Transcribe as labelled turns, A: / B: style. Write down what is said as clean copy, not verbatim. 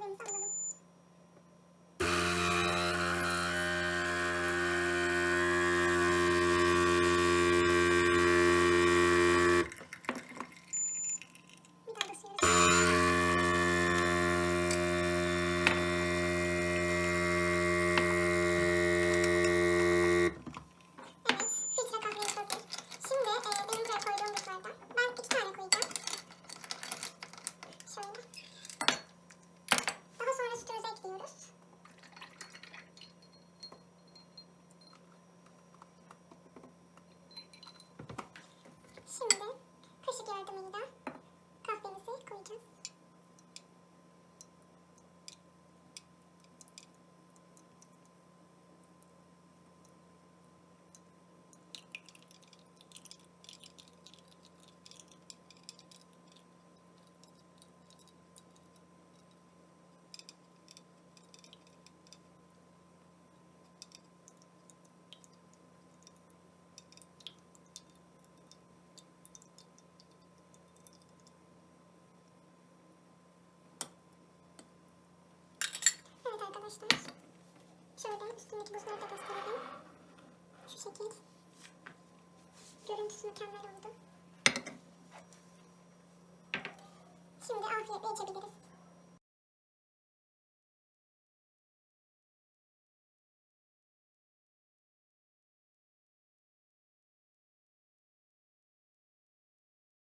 A: kahvemizi alalım. Bir daha basıyoruz. Evet, filtre kahvemiz hazır. Şimdi benim buraya koyduğum buzlardan ben 2 tane koyacağım. Şöyle. Daha sonra sütümüzü ekliyoruz. Şimdi kaşık yardımıyla kahvemizi koyacağız. Evet arkadaşlar. Şöyle üstündeki buzları da gösterelim. Şu şekil. Görüntüsü mükemmel oldu. Şimdi afiyetle içebiliriz.